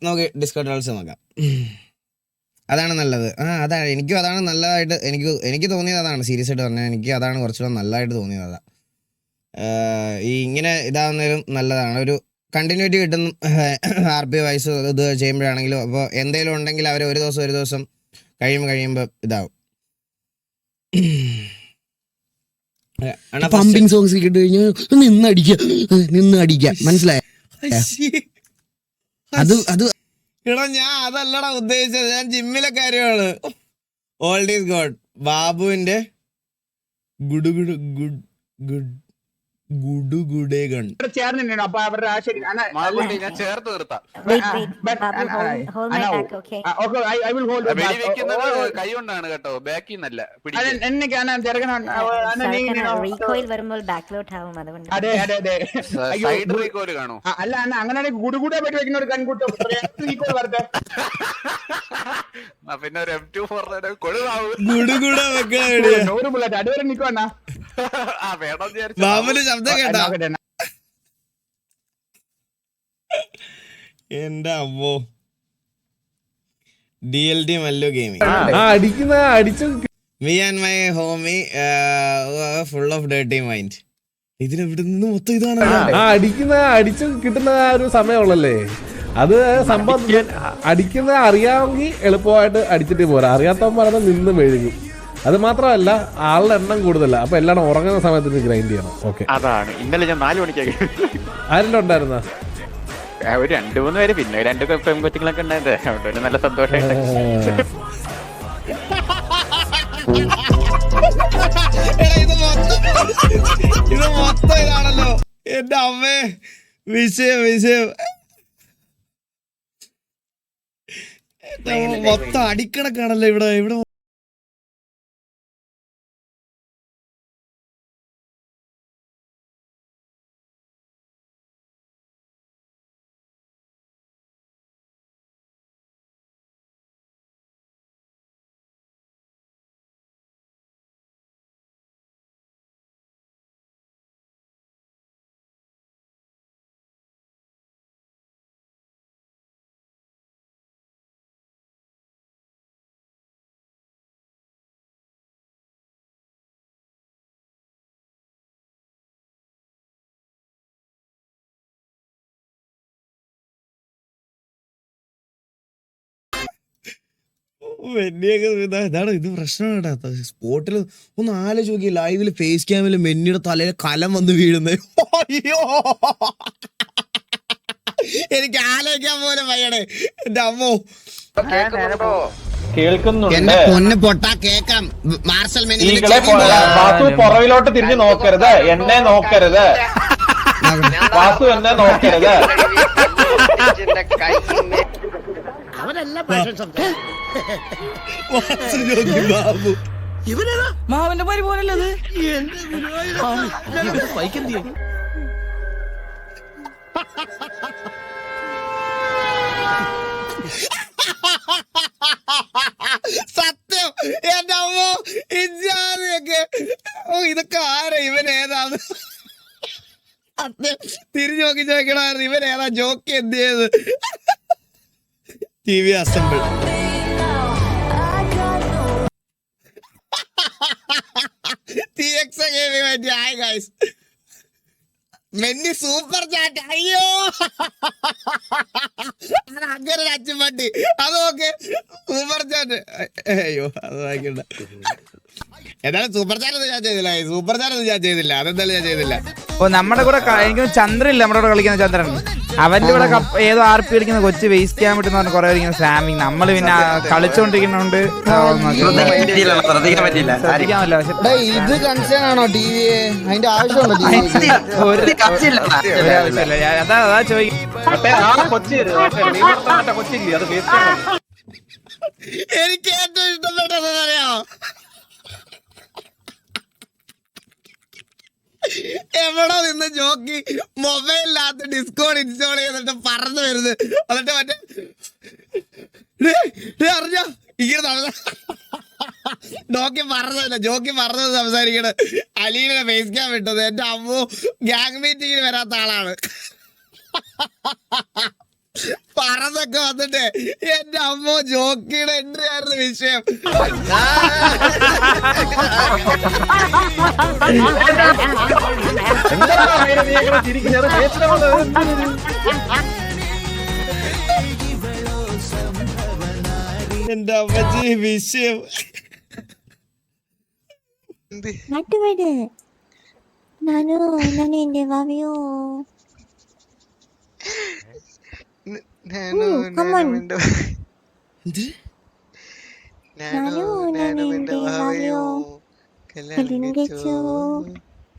നമുക്ക് Discord Rolls നോക്കാം. അതാണ് നല്ലത്. അതാണ് എനിക്കും അതാണ് നല്ലതായിട്ട് എനിക്ക് തോന്നിയത്. അതാണ് സീരിയസ് ആയിട്ട് പറഞ്ഞാൽ എനിക്ക് അതാണ് കുറച്ചുകൂടെ നല്ലതായിട്ട് തോന്നിയത്. അതാ ഈ ഇങ്ങനെ ഇതാവുന്നതിലും നല്ലതാണ്. ഒരു കണ്ടിന്യൂറ്റി കിട്ടും. RP വൈസ് ഇത് ചെയ്യുമ്പോഴാണെങ്കിലും. അപ്പോൾ എന്തെങ്കിലും ഉണ്ടെങ്കിൽ അവർ ഒരു ദിവസം കഴിയുമ്പോൾ ഇതാവും. പമ്പിങ് സോങ്സ് കേട്ട് കഴിഞ്ഞാൽ നിന്ന് അടിക്കുക മനസ്സിലായ? അത് എടാ ഞാൻ അതല്ലടാ ഉദ്ദേശിച്ചത്. ഞാൻ ജിമ്മിലെ കാര്യമാണ്. ഓൾഡ് ഈസ് ഗോഡ് ബാബുവിന്റെ ഗുഡുഗുഡേഗൺ ചേർന്നിട്ടുണ്ടോ? അപ്പൊ അവരുടെ ഞാൻ ചേർത്ത് നിർത്താം. കൈ കൊണ്ടാണ് കേട്ടോ, ബാക്കിൽ നിന്നല്ല. സൈഡ് റീകോയിൽ കാണോ? അല്ല അങ്ങനെ ഗുഡുകൂടെ പറ്റി വെക്കുന്ന ഒരു കൺകൂട്ടോ വരട്ടെ. പിന്നെ ഒരു M24 കൊഴുവാവും. നൂറ് ബുള്ളറ്റ് അതുവരെ നിൽക്കുവാ. ബാബുവിന്റെ ശബ്ദം കേട്ടാ? എന്റെ അമ്മോ. DLD Mallu gaming. Me and my homie full of dirty mind. ഇതിനെവിടെ നിന്ന് മൊത്തം ഇതാണ് അടിച്ചു കിട്ടുന്ന ഒരു സമയമുള്ളല്ലേ അത്. സംഭവം അടിക്കുന്ന അറിയാമെങ്കിൽ എളുപ്പമായിട്ട് അടിച്ചിട്ട് പോരാ. അറിയാത്തവൻ പറഞ്ഞ നിന്ന് മെഴുകും. അത് മാത്രമല്ല ആളുടെ എണ്ണം കൂടുതലല്ല. അപ്പൊ എല്ലാവരും ഉറങ്ങുന്ന സമയത്ത് ഗ്രൈൻഡ് ചെയ്യണം. ഓക്കെ, അതാണ് ഇന്നലെ ഞാൻ 4 മണിക്കാണ്. ആരെല്ലാം ഉണ്ടായിരുന്ന? ഒരു 2-3 പേര്, പിന്നെ 2 പെൺകൊച്ചുങ്ങളൊക്കെ ഉണ്ടായത്. അതുകൊണ്ട് നല്ല സന്തോഷമായിട്ട്. ഇത് മൊത്തം ഇതാണല്ലോ എന്റെ അമ്മേ. വിഷയം മൊത്തം അടിക്കണക്കാണല്ലോ ഇവിടെ. ഇതാണ് ഇത് പ്രശ്നം കേട്ടാ. സ്പോട്ടിൽ ഒന്ന് ആലോചിച്ച് നോക്കി. ലൈവില് ഫേസ് ക്യാമില് മെന്നിയുടെ തലയിൽ കലം വന്ന് വീഴുന്നത്. അയ്യോ, എനിക്ക് ആലോചിക്കാൻ പോലെ വയ്യണേ എന്റെ അമ്മോ. എന്റെ പൊന്ന് പൊട്ടാ കേക്കാം. മാർഷൽ വാസു പുറകിലോട്ട് തിരിഞ്ഞു നോക്കരുത്. എന്നെ നോക്കരുത്. വാസു എന്നെ നോക്കരുത്. ബാബു മാവന്റെ പരി പോലല്ലത്. സത്യം എന്റെ അമ്മോ. ഇജാനൊക്കെ ഇതൊക്കെ ആരാ? ഇവൻ ഏതാന്ന് സത്യം തിരിഞ്ഞു നോക്കി ചോദിക്കണമായിരുന്നു. ഇവൻ ഏതാ? ജോക്ക് എന്ത് ചെയ്ത് TV അസംബിൾ. TX ഗെയിമിംഗ് വേണ്ടി. Hi guys. മെന്നി സൂപ്പർ ചാറ്റ്. അയ്യോ, അത് അങ്ങനെ ഒരു അച്ചുപട്ടി. അത് നോക്ക് സൂപ്പർ ചാറ്റ്. അയ്യോ, അത് വായിക്കണ്ട. എന്നാലും സൂപ്പർ ചാറ്റ് ഞാൻ ചെയ്തില്ല. സൂപ്പർ ചാറ്റ് ഞാൻ ചെയ്തില്ല. അതെന്തായാലും ഞാൻ ചെയ്തില്ല. ഓ, നമ്മുടെ കൂടെ എനിക്ക് ചന്ദ്രൻ ഇല്ല. നമ്മുടെ കൂടെ കളിക്കുന്ന ചന്ദ്രൻ. അവന്റെ കൂടെ ഏതോ RP കളിക്കുന്ന കൊച്ചു വേസ്റ്റ് ചെയ്യാൻ പറ്റുന്ന പറഞ്ഞ കുറെ ഇരിക്കുന്ന സാമിങ്. നമ്മള് പിന്നെ കളിച്ചോണ്ടിരിക്കുന്നോണ്ട് ഇത് കൺസേൺ ആണോ TV? അതിന്റെ ആവശ്യമുണ്ടോ? അതാ ചോദിക്കും. എനിക്ക് ഏറ്റവും ഇഷ്ടപ്പെട്ടത് അറിയാമോ? എവിടോ നിന്ന് ജോക്കി മൊബൈലിനകത്ത് ഡിസ്കോഡ് ഇൻസ്റ്റാൾ ചെയ്തിട്ട് പറന്നു വരുന്നത്. എന്നിട്ട് മറ്റേ അറിഞ്ഞ ഇങ്ങനെ ജോക്കി പറഞ്ഞത് സംസാരിക്കണ അലീനെ ഫേസ് ക്യാം വിട്ടത്. എന്റെ അമ്മു ഗ്യാങ് മീറ്റിങ്ങിന് വരാത്ത ആളാണ്. പറന്നൊക്കെ വന്നിട്ട് എന്റെ അമ്മ ജോക്കിയുടെ എൻട്രി ആയിരുന്നു വിഷയം. എന്റെ അമ്മച്ചി വിഷയം. നാട്ടുവേട് നാനു നാനു എന്റെ വാവിയോ നാനു നാനു എന്റെ വാവിയോ കരിങ്കച്ചോ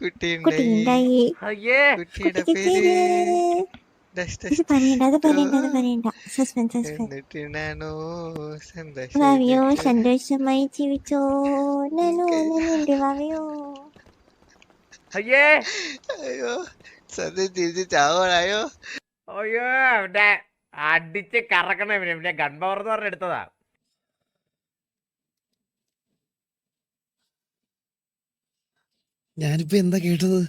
കുട്ടിയുണ്ടായി കുട്ടിക്ക് പേര് ഇത് പറയണ്ട സസ്പെൻസ് വാവിയോ സന്തോഷമായി ജീവിച്ചോ നാനു നാനു എന്റെ വാവിയോ അയ്യോ സദ്യ തിരിച്ച് ചാവാനായോ അയ്യോ ഇവിടെ അടിച്ച് കറക്കണേ പിന്നെ ഗൺ പവർ എന്ന് പറഞ്ഞ എടുത്തതാ. ഞാനിപ്പോ എന്താ കേട്ടത്?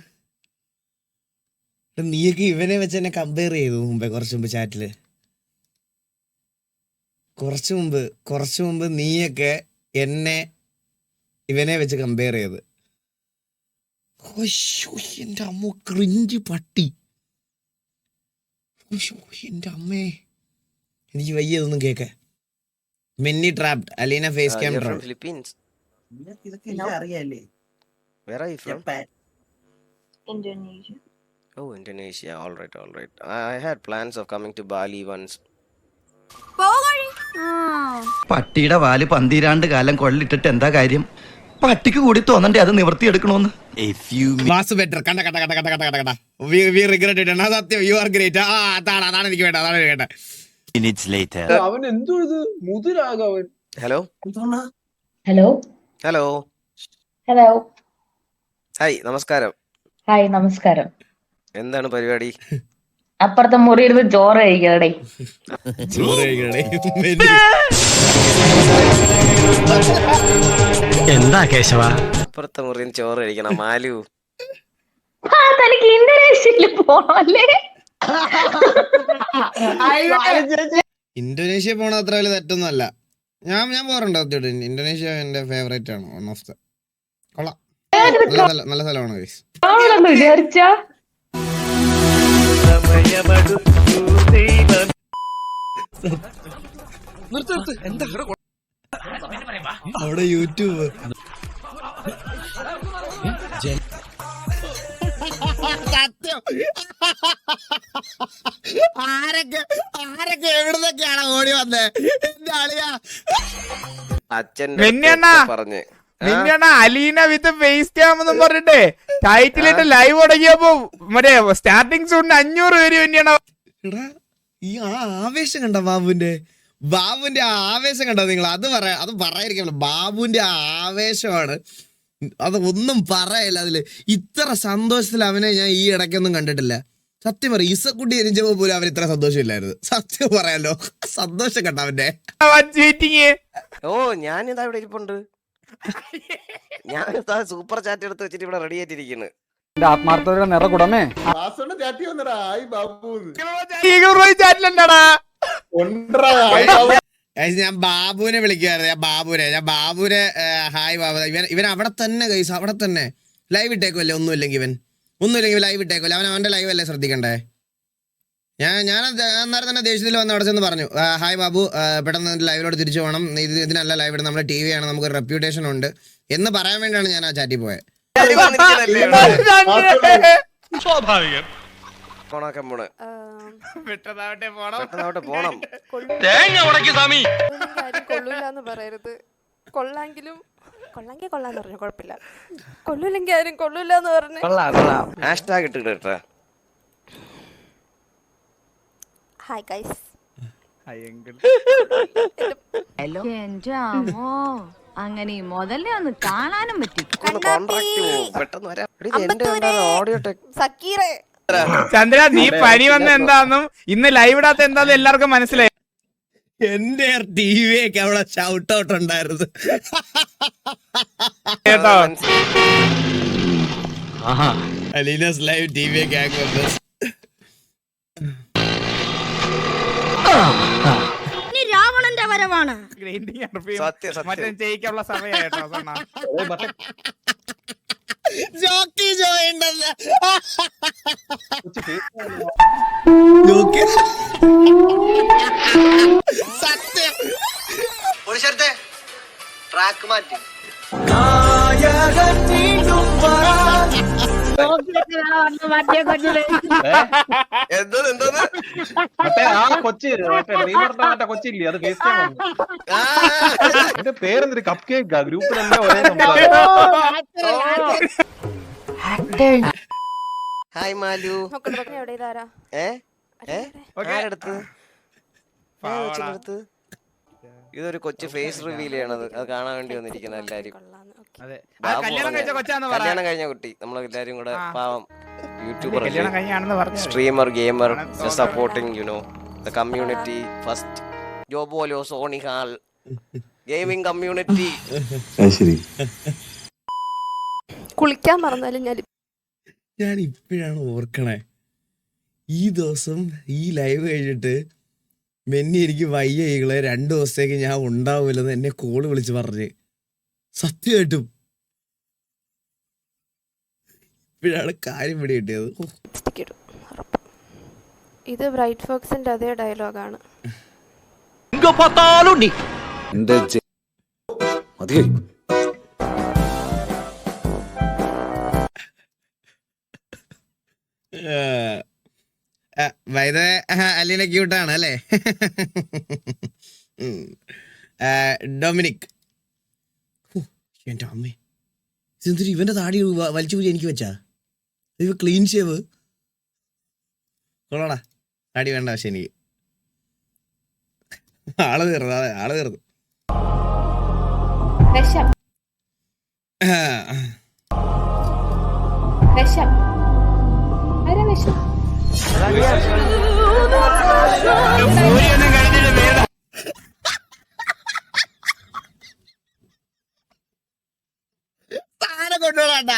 നീയൊക്കെ ഇവനെ വെച്ച് എന്നെ കമ്പയർ ചെയ്തു മുമ്പേ, കുറച്ചു മുമ്പ് ചാറ്റില്. കുറച്ചു മുമ്പ് നീയൊക്കെ എന്നെ ഇവനെ വെച്ച് കമ്പയർ ചെയ്ത്. എന്റെ അമ്മ ക്രിഞ്ച് പട്ടി. എന്റെ അമ്മേ, എനിക്ക് വയ്യ ഇതൊന്നും കേക്കാൻ. മെന്നി trapped, Aleena face cam troll. Philippines. അറിയാല്ലേ? Where are you from? Indonesia. Oh, Indonesia. All right. I had plans of coming to Bali once. പട്ടിയുടെ വാല് പന്തിരാണ്ട് കാലം കൊള്ളിട്ടിട്ട് എന്താ കാര്യം? പട്ടിക്ക് കൂടി തോന്നണ്ടേ അത് നിവർത്തിയെടുക്കണോന്ന്. Was better. കണ്ട വി റിഗ്രറ്റ് ഇറ്റ്. സത്യം, യു ആർ ഗ്രേറ്റ്. അതാണ് എനിക്ക് വേണ്ട, അതാണ് വേണ്ട. അവൻ എന്തോ ഇത് മുതിരാകവൻ. Hello. Hello Hello. Hello hi, നമസ്കാരം. ഹായ് നമസ്കാരം. എന്താണ് പരിപാടി? അപ്പുറത്തെ മുറി ഇരുന്ന് ചോറ് കഴിക്കണേ. എന്താ കേശവ? അപ്പുറത്തെ മുറിയിൽ ചോറ് കഴിക്കണം. മാലു, തനിക്ക് ഇന്തോനേഷ്യയിൽ പോണല്ലേ? ഇന്തോനേഷ്യ പോണ അത്ര വലിയ തെറ്റൊന്നും അല്ല. ഞാൻ പോകാറുണ്ട് സത്യമായിട്ട്. ഇന്തോനേഷ്യ എന്റെ ഫേവറേറ്റ് ആണ്. വൺ ഓഫ് ദ കൊള്ളാം, നല്ല സ്ഥലമാണ് ഗൈസ്. ആണെന്ന് വിചാരിച്ച അവിടെ യൂട്യൂബ് സത്യം. ആരൊക്കെ എവിടുന്നൊക്കെയാണ് ഓടി വന്നേ എന്റെ അളിയാ. അച്ഛൻ പറഞ്ഞ് നിന്നാണ് അലീന വിത്ത് ഫേസ് ക്യാം എന്നും പറഞ്ഞിട്ട് ടൈറ്റിലിട്ട് ലൈവ് തുടങ്ങിയപ്പോ മറ്റേ സ്റ്റാർട്ടിങ് സൂണിന് 500 പേര് തന്നെയാണ്. എടാ, ഈ ആവേശം കണ്ട ബാബുവിന്റെ ആവേശം കണ്ടോ നിങ്ങൾ? അത് പറയാതിരിക്കാമല്ലോ. ബാബുവിന്റെ ആവേശമാണ്, അത് ഒന്നും പറയല്ല. അതില് ഇത്ര സന്തോഷത്തിൽ അവനെ ഞാൻ ഈ ഇടയ്ക്കൊന്നും കണ്ടിട്ടില്ല. സത്യം പറയും, ഇസക്കുട്ടി എരിഞ്ഞപ്പോ പോലും അവൻ ഇത്ര സന്തോഷമില്ലായിരുന്നു. സത്യം പറയാലോ, സന്തോഷം കണ്ട അവന്റെ. ഓ, ഞാനിതാ ഇവിടെ ഇരിപ്പുണ്ട്. ഞാനിതാ സൂപ്പർ ചാറ്റ് എടുത്ത് വെച്ചിട്ട് ഇവിടെ റെഡി ആയിട്ടിരിക്കുന്നു. ആത്മാർത്ഥതയുടെ നിറകുടമേ വാസുവിന്റെ ചാറ്റി വന്നടാ. ആയി ബാബു ചാറ്റിലുണ്ടാടാ. ഞാൻ ബാബുവിനെ വിളിക്കുവായിരുന്നു. ഞാൻ ബാബുവിനെ ഹായ് ബാബു. ഇവൻ അവിടെ തന്നെ ഗൈസ്, അവിടെ തന്നെ ലൈവ് ഇട്ടേക്കുമല്ലേ. ഒന്നുമില്ലെങ്കിൽ ലൈവ് ഇട്ടേക്കുമല്ലേ. അവന്റെ ലൈവ് അല്ലേ ശ്രദ്ധിക്കണ്ടേ. ഞാൻ അന്നേരം തന്നെ ദേഷ്യത്തിൽ വന്ന് അവിടെ ചെന്ന് പറഞ്ഞു, ഹായ് ബാബു, പെട്ടെന്ന് ലൈവിലോട്ട് തിരിച്ചു പോകണം, ഇതിനല്ല ലൈവ് ഇടുന്നത്, നമ്മുടെ TV ആണ്, നമുക്ക് റെപ്യൂട്ടേഷൻ ഉണ്ട് എന്ന് പറയാൻ വേണ്ടിയാണ് ഞാൻ ആ ചാറ്റിൽ പോയത്. പോണം. കൊള്ളൂലെന്ന് പറയരുത്. കൊള്ളാങ്കിലും കൊള്ളാന്ന് പറഞ്ഞു, കുഴപ്പമില്ല. കൊള്ളൂലെങ്കിൽ ആരും കൊള്ളൂലെന്ന് പറഞ്ഞു. ഹാഷ്ടാഗ് ഇട്ടിട്ട് ഹായ് ഗൈസ്. എന്റെ അമ്മോ, അങ്ങനെ മുതലേ ഒന്ന് കാണാനും പറ്റി. ചന്ദ്ര, നീ പനി വന്ന എന്താന്നും ഇന്ന് ലൈവ് ഇടാത്ത എന്താന്നും എല്ലാവർക്കും മനസ്സിലായി. എന്റെ TV ഒക്കെ അവിടെ ഷൗട്ട് ഔട്ട് ഉണ്ടായിരുന്നു കേട്ടോ. അലീനാസ് ലൈവ് TV ഒക്കെ രാവണന്റെ വരവാണ്. മറ്റേ ജയിക്കാനുള്ള സമയമായിട്ടോ സോണ. ജോക്കി ജോയിണ്ടല്ല സത്യം. ഒരു സ്ഥലത്തെ ട്രാക്ക് മാറ്റി കൊച്ചില്ലേ അത് ഫേസ് ക്യാം എന്റെ പേരെന്തൊരു കപ്പ് കേക്കാ ഗ്രൂപ്പിലെല്ലാം ഒരേ ഹായ് മാലു. ഇതൊരു കൊച്ചു ഫേസ് റിവീൽ ചെയ്യണത്, അത് കാണാൻ വേണ്ടി വന്നിരിക്കുന്ന എല്ലാരും. കല്യാണം കഴിഞ്ഞ കുട്ടി, നമ്മളെല്ലാരും കൂടെ പാവം YouTuber, streamer, gamer, supporting the community first. ജോബോലോ, സോണി ഹാൾ, ഗെയിമിംഗ് കമ്മ്യൂണിറ്റി. കുളിക്കാൻ മറന്നാലും ഞാൻ ഇപ്പോഴാണ് ഓർക്കണേ, ഈ ദിവസം ഈ ലൈവ് കഴിഞ്ഞിട്ട് മെന്നി എനിക്ക് വയ്യ ഈകളെ 2 ദിവസത്തേക്ക് ഞാൻ ഉണ്ടാവൂലെന്ന് എന്നെ കോള് വിളിച്ച് പറഞ്ഞ്. സത്യമായിട്ടും ഇപ്പോഴാണ് കാര്യം പിടി കിട്ടിയത്. ഇത് ബ്രൈറ്റ് ഫോക്സിന്റെ അതേ ഡയലോഗാണ്. വൈദ അലീന ക്യൂട്ടാണ് അല്ലേ? ഡൊമിനിക്, എന്റെ അമ്മേ, ഇതെന്തൊരു ഇവന്റെ താടി വലിച്ചു പൂരി എനിക്ക് വെച്ചാ? ഇവ ക്ലീൻ ഷേവ് കൊള്ളടാ. താടി വേണ്ട പക്ഷെ എനിക്ക്. ആള് തീർന്നു, അതെ ആള് തീർന്നു. സാധനം കൊണ്ടുപോകണ്ട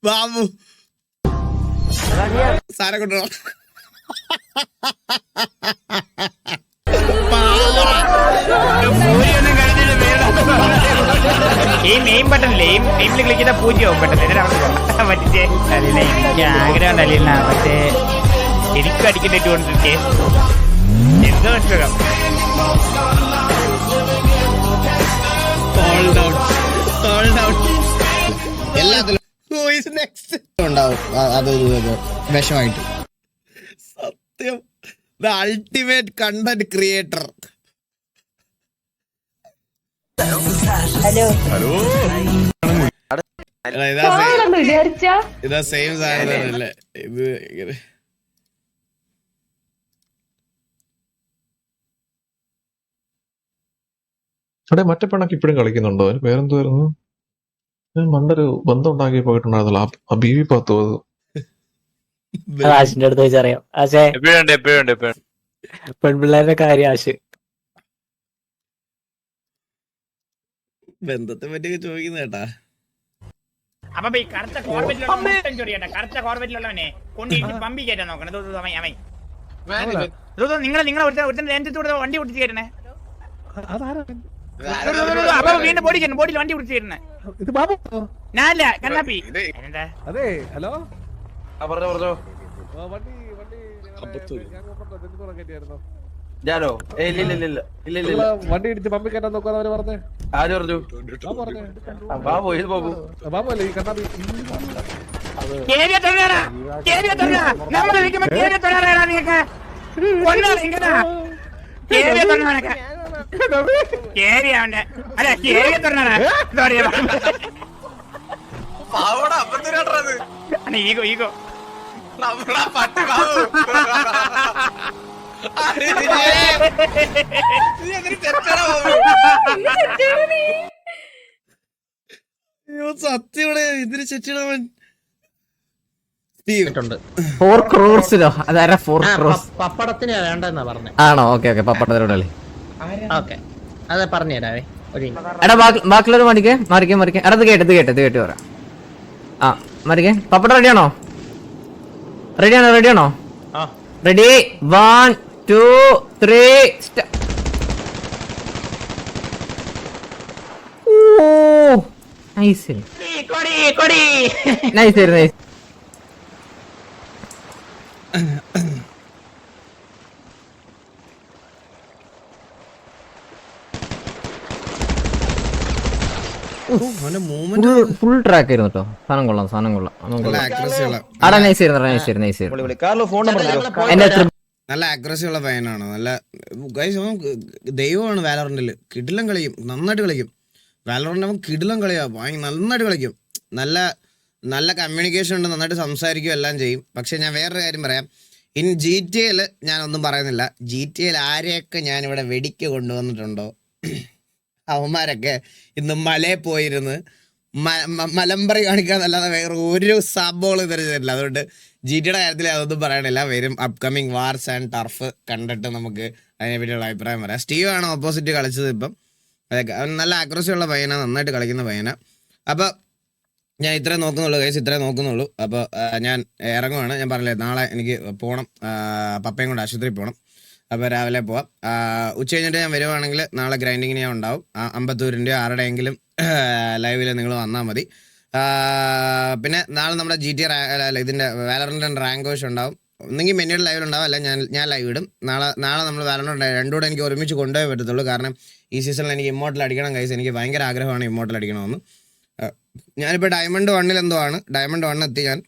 ബാബു, സാധനം കൊണ്ടുപോകണം. ഈ നെയിം ബട്ടണില്ലേ, ഈ നെയിമിൽ ക്ലിക്ക് ചെയ്താൽ 0 ആവും പെട്ടെന്ന്. മറ്റേ എനിക്ക് ആഗ്രഹം ഉണ്ടല്ല, മറ്റേ എനിക്കും അടിക്കേണ്ടിട്ട് കൊണ്ടിരിക്കേ എന്തോ സുഖം. എല്ലാത്തിലും ഉണ്ടാവും അതൊരു വിഷമായിട്ട്. സത്യം, ദ അൾട്ടിമേറ്റ് കണ്ടന്റ് ക്രിയേറ്റർ. ഇതാ സെയിം സാധനം ഇത്. അവിടെ മറ്റേ പെണ്ണൊക്കെ ഇപ്പോഴും കളിക്കുന്നുണ്ടോ? അതിന് പേരെന്തുവായിരുന്നു? ഞാൻ പണ്ടൊരു ബന്ധം ഉണ്ടാക്കി പോയിട്ടുണ്ടായിരുന്നല്ലോ, ആ ബീവി പാത്തു. ആശിന്റെ അടുത്ത് വെച്ചറിയാം. ആശേ പെൺപിള്ളേരുടെ കാര്യം ആശ് ബന്ധത്തെ പറ്റിയൊക്കെ ചോദിക്കുന്ന കേട്ടാ. അപ്പൊ കറുത്ത കോർബറ്റിലുള്ളവനെ കൊണ്ടിട്ട് പമ്പി കയറ്റാൻ നോക്കണം. നിങ്ങളെ വണ്ടി ഓടിച്ച് കയറ്റണേ. അപ്പൊ വീണ്ടും ബോഡിയിൽ വണ്ടി ഓടിച്ച് കയറ്റണേ. ഞാനല്ല കണ്ണാപ്പി. അതെ, ഹലോ പറഞ്ഞോ. ഞാനോ? വണ്ടി ഇടിച്ച് പമ്പി കയറ്റാൻ നോക്കാന്ന് അവര് പറഞ്ഞേ. ആര് പറഞ്ഞു? ബാബു ബാബു അല്ലേ ഈ കണ്ണാപ്പി? ഈഗോ സത്യം ഇതിന് ചെറ്റിടവൻ 4 crores അതാരാ 4 crores? പപ്പടത്തിന് വേണ്ടെന്നാ പറഞ്ഞേ. ആണോ? Okay okay, പപ്പടത്തിനോടല്ലേ? ഓക്കെ, അത് പറഞ്ഞുതരാവേ. എടാ ബാക്കിയുള്ളവർ മറിക്കേ. എടാ ഇത് കേട്ട് പറയാം. ആ മറിക്കേ. പപ്പടം റെഡിയാണോ? Ready? 1 2 3 nice nice nice. Full track ആയിരുന്നു കേട്ടോ. സാധനം കൊള്ളാം, സാധനം കൊള്ളാം. ആടാ നൈസ് ആയിരുന്നു, നൈസ് ആയിരുന്നു, നൈസ് ആയിരുന്നു. എന്റെ നല്ല ആക്യുറസി ഉള്ള പയ്യനാണ്. നല്ല ദൈവമാണ് വാലറന്റിൽ. കിടിലം കളിക്കും, നന്നായിട്ട് കളിക്കും. വാലറന്റ് അവൻ കിടിലം കളിയാ, നന്നായിട്ട് കളിക്കും. നല്ല നല്ല കമ്മ്യൂണിക്കേഷൻ ഉണ്ട്, നന്നായിട്ട് സംസാരിക്കും, എല്ലാം ചെയ്യും. പക്ഷെ ഞാൻ വേറൊരു കാര്യം പറയാം. ഇൻ GTA ഞാനൊന്നും പറയുന്നില്ല. GTA ആരെയൊക്കെ ഞാനിവിടെ വെടിക്ക് കൊണ്ടുവന്നിട്ടുണ്ടോ അവന്മാരൊക്കെ ഇന്ന് മലയിൽ പോയിരുന്ന് മലമ്പറി കാണിക്കാന്നല്ലാതെ വേറെ ഒരു സംഭവം തരുന്നില്ല. അതുകൊണ്ട് GTA കാര്യത്തിൽ അതൊന്നും പറയണില്ല. വരും അപ്കമിങ് വാർസ് ആൻഡ് ടർഫ് കണ്ടിട്ട് നമുക്ക് അതിനെ പറ്റിയുള്ള അഭിപ്രായം പറയാം. സ്റ്റീവ് ആണ് ഓപ്പോസിറ്റ് കളിച്ചത്. ഇപ്പം അതൊക്കെ അവൻ നല്ല ആക്യുറസി ഉള്ള പയ്യനാണ്, നന്നായിട്ട് കളിക്കുന്ന പയ്യനാണ്. അപ്പോൾ ഞാൻ ഇത്രേ നോക്കുന്നുള്ളൂ ഗൈസ്, ഇത്രേ നോക്കുന്നുള്ളൂ. അപ്പോൾ ഞാൻ ഇറങ്ങുവാണ്. ഞാൻ പറഞ്ഞില്ലേ നാളെ എനിക്ക് പോകണം, പപ്പയും കൊണ്ട് ആശുപത്രിയിൽ പോകണം. അപ്പോൾ രാവിലെ പോവാം. ഉച്ച കഴിഞ്ഞിട്ട് ഞാൻ വരുവാണെങ്കിൽ നാളെ ഗ്രൈൻഡിങ്ങിന് ഞാൻ ഉണ്ടാവും. അമ്പത്തൂരിൻ്റെയോ ആരുടെയെങ്കിലും ലൈവിൽ നിങ്ങൾ വന്നാൽ മതി. പിന്നെ നാളെ നമ്മുടെ GTA ഇതിൻ്റെ വാലറന്റ് റാങ്ക് വോഷ് ഉണ്ടാവും. ഒന്നെങ്കിൽ മെന്നിയുടെ ലൈവിലുണ്ടാവും, അല്ല ഞാൻ ലൈവ് ഇടും. നാളെ നമ്മൾ വാലറന്റ് രണ്ടുകൂടെ എനിക്ക് ഒരുമിച്ച് കൊണ്ടുപോയേ പറ്റത്തുള്ളൂ. കാരണം ഈ സീസണിൽ എനിക്ക് ഇമ്മോർട്ടൽ അടിക്കണം ഗൈസ്. എനിക്ക് ഭയങ്കര ആഗ്രഹമാണ് ഇമ്മോർട്ടൽ അടിക്കണമെന്ന്. ഞാനിപ്പോൾ ഡയമണ്ട് 1 എന്തോ ആണ്, ഡയമണ്ട് 1 എത്തി ഞാൻ.